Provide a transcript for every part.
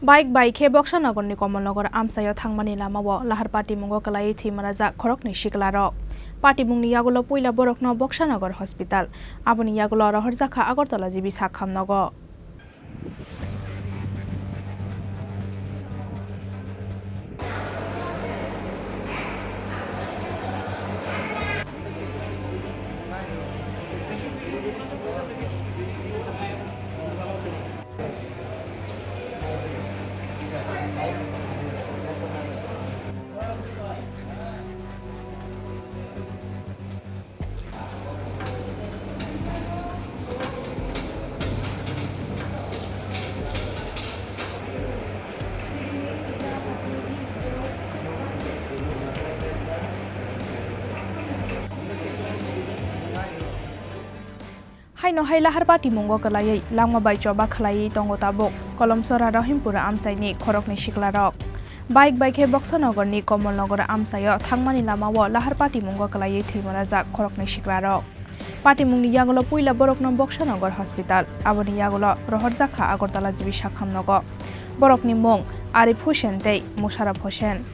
Baik-baik Boxanagar ni Kamalnagar amsayo Thangmani Lamao Lahar Patimungo Kwlaiwi Thowimwrajak Khoroknwi Siklarok Patimungni yagulo puila borokno Boxanagar Hospital aboni yagulo Lahar Agartala jibi sakhamnago Haino hai Lahar Patimungo Kwlaiwi Lamao bai choba khlai tongo tabuk kolomsora Thowimwrajak amsaini Khoroknwi Siklarok Baik-baik Boxanagar ni Kamalnagar amsayo Thangmani Lamao Lahar Patimungo Kwlaiwi Thowimwrajak Khoroknwi Siklarok Patimungni yagulo puila borokno Boxanagar Hospital aboni yagulo Lahar Agartala jibi sakhamnago borokni mung Arif Hussein tei Musharraf Hussein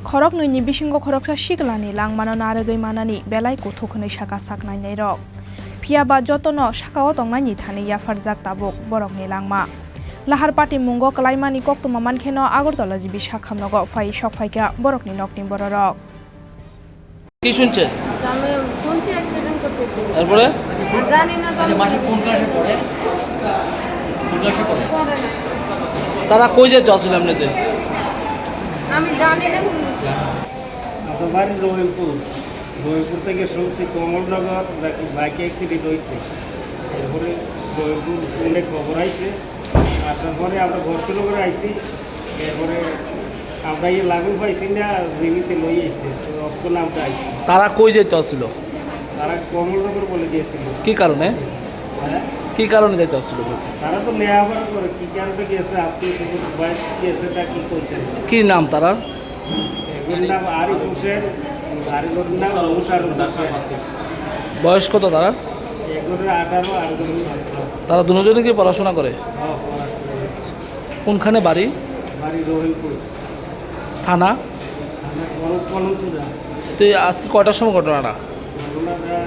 Khoroknwi ni bisingo khoroksa siklani langmano narogoi manani belai kuthukhnwi saka saknai nairok Piaba jotono sakao tongnani thani yafarjak tabuk borokni langma Lahar Patimungo Kwlaimani koktuma mankheno Agartala jibi sakhamnago phai sokphaika borokni nokni bororok কি শুনছে আমি শুনছি accident করতেছে তারপরে জানি না তো মাসে কোন ক্লাসে পড়ে করে না তারা কই যেতে চলছিল আপনাদের আমি জানি না আপনার বাড়ি রহিমপুর থেকে শুনছি কমলনগর বাইকে অ্যাক্সিডেন্ট হয়েছে এরপরে রহিমপুর ফোনে খবর আইছে আসার পরে আমরা ভর্তি করে আইছি এরপরে আমরা লাগু পাইছি না জিমিতে লই আইছে রক্ত নামটা আইছে তারা কই যেতে চলছিল তারা কমলনগর বলে দিয়েছিল কি কারণে কি কারণে যেতে চলছিল তারা তো নেওয়ার করে কি কারণে গেছে আপনি বাইক গেছে তা কি কইতেন কি নাম তারা এর নাম আরিফ হোসেন আরিফের নাম মুশাররফ হোসেন বয়স কত তারা এগুলো 18 আর এগুলো 17 তারা দুজনে কি পড়াশোনা করে হ্যাঁ কোনখানে বাড়ি বাড়ি রহিমপুর থানা আমরা কলমচুরা তো আজকে কয়টার সময় ঘটনাটা আমরা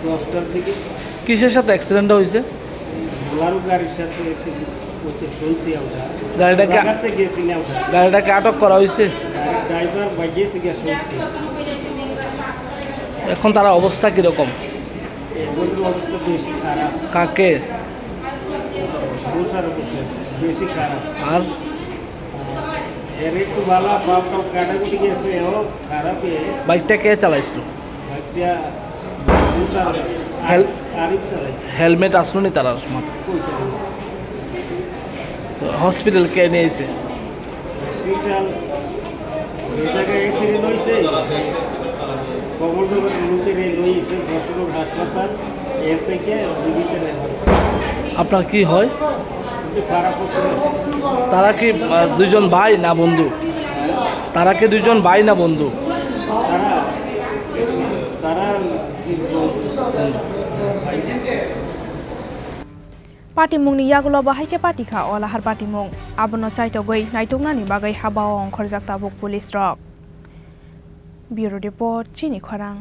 10টার দিকে কিসের সাথে অ্যাক্সিডেন্ট হয়েছে বোলারো গাড়ির সাথে অ্যাক্সিডেন্ট হয়েছে শুনছি আমরা গাড়িটাকে গেছি না আমরা গাড়িটাকে আটক করা হয়েছে ড্রাইভার বাইকেছে গিয়ে শুনছি এখন তার অবস্থা কিরকম এগুলোর অবস্থা বেশি খারাপ কাকে মুশাররফ হোসেন বেশি খারাপ আর এর একটু ভালো বাপ কাটাকুটি গেছে ও খারাপে বাইকটা কে চালাইছিল বাইকটা মুশাররফ আরিফ চালাইছে হেলমেট আসলো নি তার মাথা হসপিটাল কে নিয়েছে হসপিটাল এই জায়গায় অ্যাক্সিডেন্ট হয়েছে কমলনগর লোকের লইছে বসুরক হাসপাতাল এর থেকে জীবিত নেওয়া আপনার কি হয় খারাপ তারা কি দুজন ভাই না বন্ধু তারা কি দুজন ভাই না বন্ধু তারা Patimungni yagulo bahaike patikha o Lahar Patimung abono chaitogoi naitungnani bagai habao ongkhorjak tabuk police rok Bureau Report Chini Khorang